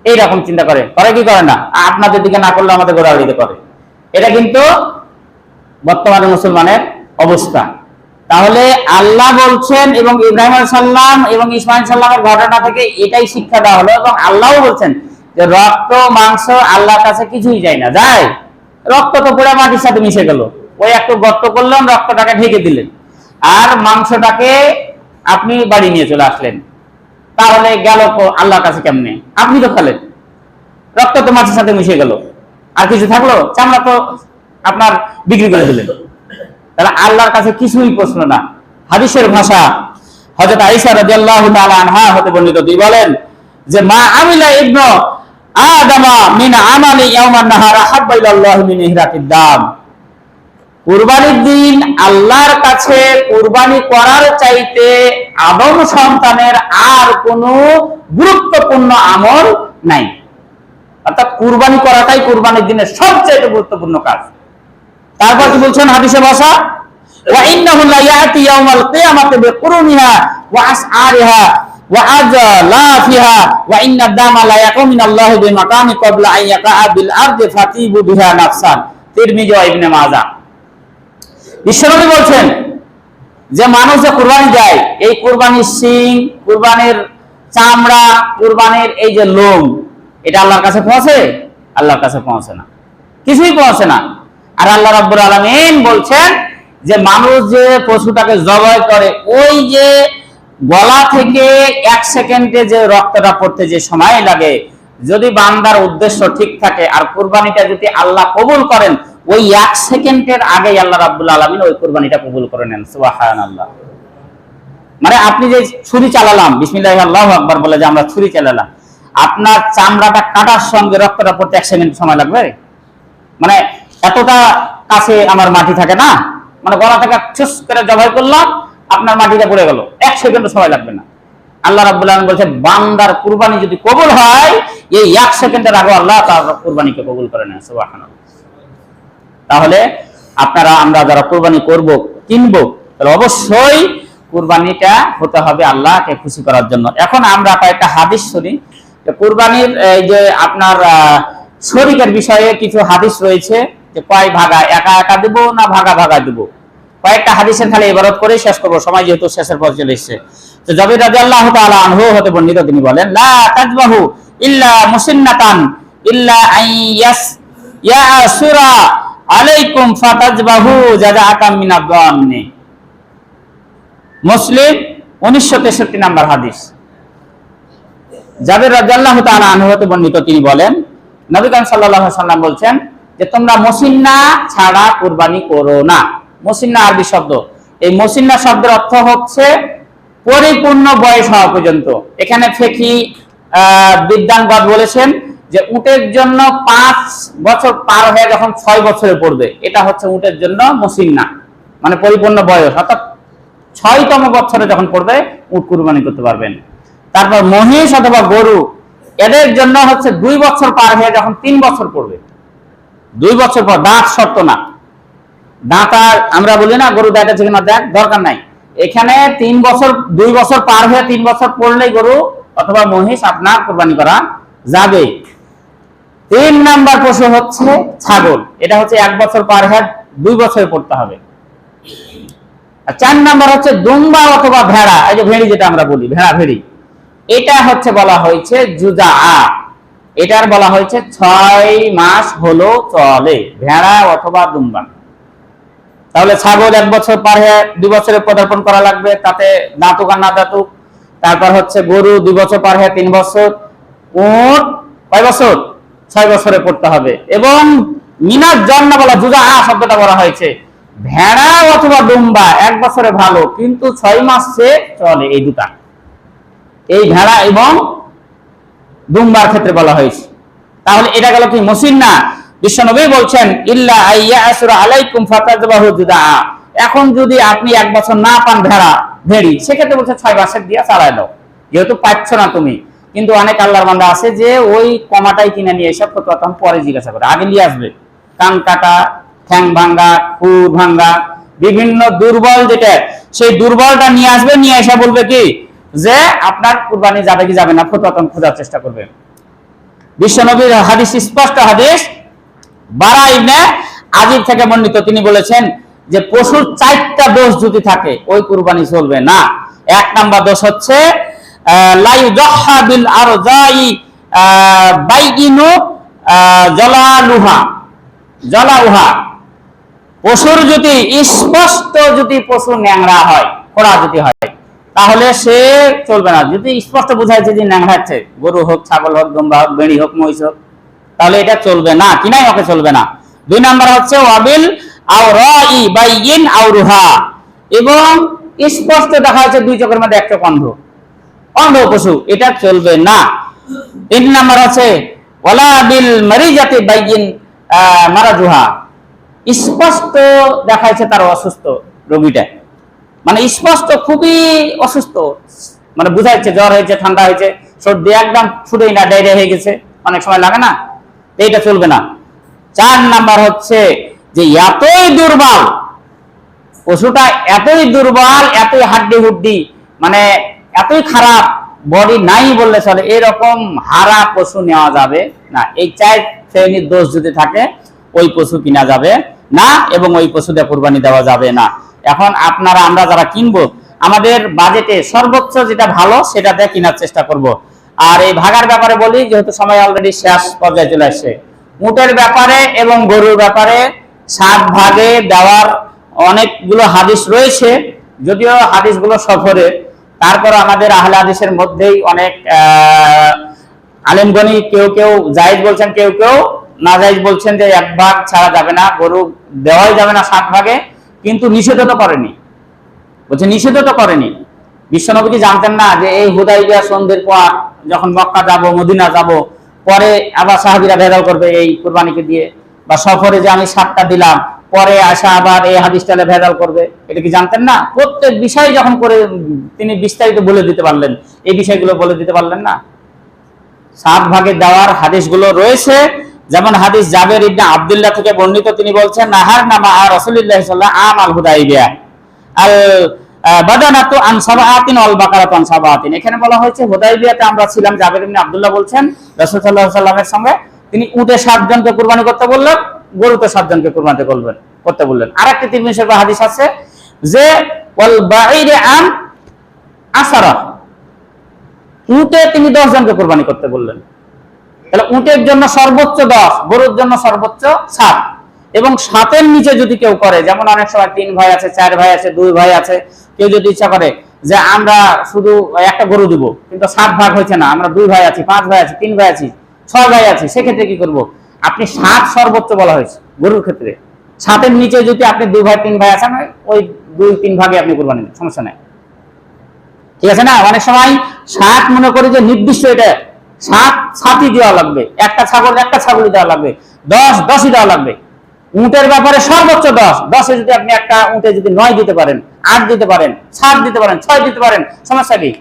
এইরকম চিন্তা করে কি করে না? আপনাদের দিকে না করলে আমাদের গোড়াগড়িতে করে। এটা কিন্তু বর্তমানে মুসলমানের অবস্থা। তাহলে আল্লাহ বলছেন এবং ইব্রাহিম আলাইহিস সালাম এবং ইসমাঈল সাল্লামের ঘটনা থেকে এটাই শিক্ষা দেওয়া হলো। এবং আল্লাহও বলছেন যে রক্ত মাংস আল্লাহর কাছে কিছুই যায় না, যায় রক্ত তো পুরো মাটির সাথে মিশে গেল, ওই একটু গর্ত করলেন, রক্তটাকে ঢেকে দিলেন, আর মাংসটাকে আপনি বাড়ি নিয়ে চলে আসলেন। তাহলে গেল আল্লাহর কাছে কেমনে? আপনি তো খেলেন, রক্ত তো মাটির সাথে মিশে গেল, আর কিছু থাকলো? চামড়া তো আপনার বিক্রি করে দিলেন। তাহলে আল্লাহর কাছে কিছুই প্রশ্ন না। হাদিসের ভাষা, হযরত আয়েশা রাদিয়াল্লাহু তাআলা আনহা হতে বর্ণিত, তিনি বলেন যে মা আমিলা ইবনু আদামা মিন আমালি ইয়াওমান নাহার হাব্বা ইলাল্লাহি মিন ইহরাকিদ দাম। কুরবানির দিন আল্লাহর কাছে কুরবানি করার চাইতে আদম সন্তানের আর কোনো গুরুত্বপূর্ণ আমল নাই। অর্থাৎ কুরবানি করাটাই কুরবানির দিনের সবচেয়ে গুরুত্বপূর্ণ কাজ। তারপর কি বলছেন হাদিসে বসা, ওয়া ইন্নাহু লা ইয়াতি ইয়াউমাল কিয়ামাতি বিকুরুনিহা ওয়া আসআরিহা ওয়া আজলাফিহা ওয়া ইন্না দামা লা ইয়াকুমু মিনাল্লাহি বিমাকানি ক্বাবলা আন ইয়াকা বিল আরদি ফাতিবু বিহা নাফসান। তিরমিজি ও ইবনে মাজাহ। বিশ্বনবী বলছেন যে মানুষ যে কুরবানি দেয়, এই কুরবানির শিং, কুরবানির চামড়া, কুরবানির এই যে লোম, এটা আল্লাহর কাছে পৌঁছে? আল্লাহর কাছে পৌঁছে না, কিছুই পৌঁছে না। আর আল্লাহ রাব্বুল আলামিন বলছেন যে মানুষ যে পশুটাকে জবাই করে, ওই যে গলা থেকে 1 সেকেন্ডে যে রক্তটা পড়তে যে সময় লাগে, যদি বান্দার উদ্দেশ্য ঠিক থাকে আর কুরবানিটা যদি আল্লাহ কবুল করেন, ওই 1 সেকেন্ডের আগে আল্লাহ রাব্বুল আলামিন ওই কুরবানিটা কবুল করে নেন। সুবহানাল্লাহ। মানে আপনি যে ছুরি চালালাম, বিসমিল্লাহি আল্লাহু আকবার বলে যে আমরা ছুরি চালালাম, আপনার চামড়াটা কাটার সঙ্গে রক্তটা পড়তে 1 সেকেন্ড সময় লাগবে? মানে এতটা কাছে আমার মাটি থাকে না, মানে গলা থেকে চুস করে জবাই করলাম, আপনার মাটিটা পড়ে গেল, 1 সেকেন্ড সময় লাগবে না। আল্লাহ রাব্বুল আলামিন বলেছে বান্দার কুরবানি যদি কবুল হয়, এই 1 সেকেন্ডের আগে আল্লাহ তার কুরবানিকে কবুল করে নেন। সুবহানাল্লাহ। তাহলে আপনারা, আমরা যারা কুরবানি করব, কিনবো, তাহলে অবশ্যই কুরবানিটা হতে হবে আল্লাহকে খুশি করার জন্য। এখন আমরা কয়েকটা হাদিস শুনি। কুরবানির এই যে আপনার শরীকের বিষয়ে কিছু হাদিস রয়েছে, যে কয় ভাগা, একা একা দেব না ভাগা ভাগা দেব। কয়েকটা হাদিসের খালি ইবারত করে শেষ করব, সময় যেহেতু শেষের পথে চলে এসেছে। তো জাবির রাদিয়াল্লাহু তাআলা আনহু হতে বর্ণিত, তিনি বলেন লা তাজবাহু ইল্লা মুসিন্নাতান ইল্লা আইয়াস ইয়াসুরা আলাইকুম ফাতাজবাহু জাযাআতাম মিনাদ-দান্নি। মুসলিম 1963 নাম্বার হাদিস। জাবির রাদিয়াল্লাহু তাআলা আনহু হতে বর্ণিত, তিনি বলেন নবী করিম সাল্লাল্লাহু আলাইহি ওয়াসাল্লাম বলছেন যে তোমরা মুসিন্না ছাড়া কুরবানি করো না। মুসিন্না আরবি শব্দ। এই মুসিন্না শব্দের অর্থ হচ্ছে পরিপূর্ণ বয়স হওয়া পর্যন্ত। এখানে ফিকহি বিদ্বানগণ বলেছেন যে উটের জন্য 5 বছর পার হয়ে যখন 6 বছরে পড়বে, এটা হচ্ছে উটের জন্য মুসিন্না, মানে পরিপূর্ণ বয়স। অর্থাৎ 6তম বছরে যখন পড়বে উট কুরবানি করতে পারবেন। তারপর মহিষ অথবা গরু, এদের জন্য হচ্ছে 2 বছর পার হয়ে যখন 3 বছর পড়বে, 2 বছর পর, দাঁত শর্ত না, দাঁত আর আমরা বলি না গরু দাঁত আছে কিনা দেখ, দরকার নাই। এখানে 3 বছর, 2 বছর পার হয়ে 3 বছর পড়লেই গরু অথবা মহিষ আপনার কুরবানি করা যাবে। 3 নাম্বার পশু হচ্ছে ছাগল, এটা হচ্ছে 1 বছর পার হয়ে 2 বছরে পড়তে হবে। আর 4 নাম্বার হচ্ছে দুম্বা অথবা ভেড়া, এই যে ভেড়ি যেটা আমরা বলি, ভেড়া ভেড়ি, এটা হচ্ছে বলা হয়েছে জুজাআ, এটার বলা হয়েছে 6 মাস হলো চলে, ভেড়া অথবা দুম্বা। তাহলে ছাগল 1 বছর পার হয়ে 2 বছরে পদার্পণ করা লাগবে, তাতে দাঁতুক আর না দাঁতুক। তারপর হচ্ছে গরু 2 বছর পার হয়ে 3 বছর, উট কয় বছর, 6 বছরে পড়তে হবে। এবং মিনাজ জান্না বলা, জুজাআ শব্দটা বলা হয়েছে ভেড়া অথবা দুম্বা 1 বছরে ভালো, কিন্তু 6 মাসে চলে, এই দুটা, এই ভেড়া এবং দুম্বার ক্ষেত্রে বলা হয়েছে। তাহলে এটা গেল কি মুসিন্না। বিশ্বনবী বলছেন ইল্লা আইয়াসুরা আলাইকুম ফাতাজবাহু জুদাআ। এখন যদি আপনি 1 বছর না পান ভেড়া ভেড়ি, সেক্ষেত্রে বলছে 6 মাসের দিয়া চালাই দাও, যেহেতু পাচ্ছ না তুমি। কিন্তু অনেক আল্লাহর বান্দা আছে যে ওই কমাটাই কিনে নিয়ে এসে ফতোয়া তখন পরে জিজ্ঞাসা করে, আগে নিয়ে আসবে কান কাটা, ঠ্যাং ভাঙ্গা, খুর ভাঙ্গা, বিভিন্ন দুর্বল যেটা, সেই দুর্বলটা নিয়ে আসবে, নিয়ে এসে বলবে কি যে আপনার কুরবানি যাবে কি যাবে না, ফতোয়া তখন খোঁজার চেষ্টা করবে। বিশ্বনবীর হাদিস, স্পষ্ট হাদিস, বারা ইবনে আজিব থেকে বর্ণিত, তিনি বলেছেন যে পশুর 4টা দোষ যদি থাকে ওই কুরবানি চলবে না। 1 নাম্বার দোষ হচ্ছে লা ইউযাহা বিল আরজাই বাইইনু জালাউহা, পশুর যদি স্পষ্ট যদি পশু ন্যাংরা হয়, খোড়া যদি হয়, তাহলে সে চলবে না। যদি স্পষ্ট বোঝাচ্ছে যে ন্যাংরা আছে, গরু হোক, ছাগল হোক, দুম্বা হোক, বেড়ি হোক, মহিষ হোক, তাহলে এটা চলবে না, কিনাই ওকে চলবে না। 2 নাম্বার হচ্ছে ওয়াবিল আওরাই বাইয়িন আওরুহা, এবং স্পষ্ট দেখা যাচ্ছে দুই চোখের মধ্যে এক চোখ অন্ধ, অন্ধ পশু, এটা চলবে না। 3 নাম্বার আছে ওয়ালা বিল মারিজাতি বাইয়িন মারাজুহা, স্পষ্ট দেখা যাচ্ছে তার অসুস্থ রোগীটা, মানে স্পষ্ট খুবই অসুস্থ, মানে বোঝা যাচ্ছে জ্বর হয়েছে, ঠান্ডা হয়েছে, সর্দি একদম ছুটেই না, ডায়রিয়া হয়ে গেছে, অনেক সময় লাগে না, এইটা চলবে না। 4 নাম্বার হচ্ছে যে এতই দুর্বল পশুটা, এতই দুর্বল, এতই হাড্ডি হুড্ডি, মানে এতই খারাপ, বডি নাই বললে চলে, এরকম হারা পশু নেওয়া যাবে না। এই 4 শ্রেণীর দোষ যদি থাকে ওই পশু কিনা যাবে না এবং ওই পশুটা কুরবানি দেওয়া যাবে না। এখন আপনারা আমরা যারা কিনবো, আমাদের বাজেটে সর্বোচ্চ যেটা ভালো সেটাতে কেনার চেষ্টা করব। আর এই ভাগার ব্যাপারে বলি, যেহেতু সময় অলরেডি শেষ পর্যায়ে চলে আসছে, উটের ব্যাপারে এবং গরুর ব্যাপারে 7 ভাগে দেওয়ার অনেকগুলো হাদিস রয়েছে, যদিও হাদিসগুলো সফরে, তারপর আমাদের আহলে হাদিসের মধ্যেই অনেক আলেমগণী কেউ কেউ জায়েজ বলছেন, কেউ কেউ না জায়েজ বলছেন, যে 1 ভাগ ছাড়া যাবে না, গরু দেওয়াই যাবে না 7 ভাগে, কিন্তু নিষেধ তো করেনি, বলছে নিষেধ তো করেনি। বিশ্বনবী কি জানতেন না যে এই হুদাইবিয়া সন্ধির পর যখন মক্কা যাব, মদিনা যাব, পরে আবার সাহাবীরা ভেজাল করবে এই কুরবানিকে দিয়ে, বা সফরে যে আমি 7টা দিলাম, পরে আসা আবার এই হাদিসটালে ভেজাল করবে, এটা কি জানতেন না? প্রত্যেক বিষয় যখন করে তিনি বিস্তারিত বলে দিতে পারলেন, এই বিষয়গুলো বলে দিতে পারলেন না? 7 ভাগে দেওয়ার হাদিসগুলো রয়েছে, যেমন হাদিস জাবের ইবনে আব্দুল্লাহ থেকে বর্ণিত, তিনি বলছেন নাহার নামা রাসূলুল্লাহ সাল্লাল্লাহু আলাইহি ওয়াসাল্লাম আল হুদাইবিয়া আল বাদানাতু আন সাবাতিন ওয়াল বাকারাতু আন সাবাতিন। এখানে বলা হয়েছে হুদাইবিয়াতে আমরা ছিলাম, জাবের ইবনে আব্দুল্লাহ বলছেন রাসূল সাল্লাল্লাহু আলাইহি ওয়াসাল্লামের সঙ্গে তিনি উটে 7 জনকে কুরবানি করতে বললেন, গরুতে 7 জনকে কুরবানি করতে বললেন। আরেকটি তিরমিজি শরীফে হাদিস আছে যে ওয়াল বাঈরে আন আসারা, উটে তিনি 10 জনকে কুরবানি করতে বললেন। তাহলে উটের জন্য সর্বোচ্চ 10, গরুর জন্য সর্বোচ্চ 7, এবং 7-এর নিচে যদি কেউ করে, যেমন অনেক সময় 3 ভাই আছে, 4 ভাই আছে, 2 ভাই আছে, কেউ যদি ইচ্ছা করে যে আমরা শুধু একটা গরু দিব, কিন্তু 7 ভাগ হয়েছে না, আমরা 2 ভাই আছি, 5 ভাই আছি, 3 ভাই আছি, 6 ভাই আছি, সেক্ষেত্রে কি করব? আপনি 7 সর্বোচ্চ বলা হয়েছে গরুর ক্ষেত্রে, 7-এর নিচে যদি আপনি 2 ভাই 3 ভাই আছেন, ওই 2-3 ভাগে আপনি কুরবানি দেন, সমস্যা নাই, ঠিক আছে না? অনেক সময় 7 মনে করি যে নির্দিষ্ট, এটা 7ই দেওয়া লাগবে, একটা ছাগলই দেওয়া লাগবে, 10ই দেওয়া লাগবে। উটের ব্যাপারে সর্বোচ্চ 10-এ যদি আপনি একটা উটে যদি 9 দিতে পারেন, 8 দিতে পারেন, 7 দিতে পারেন, 6 দিতে পারেন, সমস্যা কি?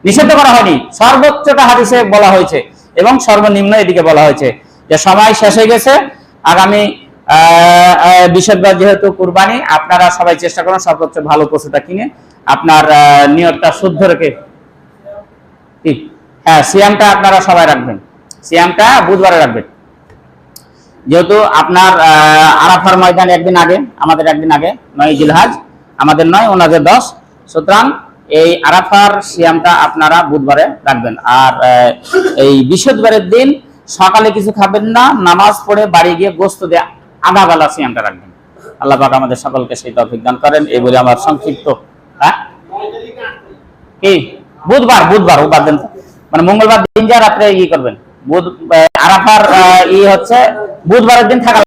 নিষিদ্ধ করা হয়নি, সর্বোচ্চটা হাদিসে বলা হয়েছে এবং সর্বনিম্ন এদিকে বলা হয়েছে। যে সময় শেষ হয়ে গেছে, আগামী বৃহস্পতিবার যেহেতু কুরবানি, আপনারা সবাই চেষ্টা করুন সর্বোচ্চ ভালো পশুটা কিনে আপনার নিয়তটা শুদ্ধ রেখে, ঠিক, হ্যাঁ, সিয়ামটা আপনারা সবাই রাখবেন, সিয়ামটা বুধবারে রাখবেন, যেহেতু আপনার আরাফার ময়দানে একদিন আগে, আমাদের একদিন আগে 9 জিলহজ, আমাদের 9 ওনাদের 10, সুতরাং এই আরাফার সিয়ামটা আপনারা বুধবারে রাখবেন। আর এই বৃহস্পতিবারের দিন সকালে কিছু খাবেন না, নামাজ পড়ে বাড়ি গিয়ে গোশত দিয়ে আগাবেলা সিয়ামটা রাখবেন। আল্লাহ পাক আমাদের সকলকে সেই তৌফিক দান করেন। এই বলে আমার সংক্ষিপ্ত, হ্যাঁ কি বুধবার ও বাদ দেন, মানে মঙ্গলবার দিন যা রাত্রে ই করবেন, আরাফার ই হচ্ছে বুধবারের দিন থাকা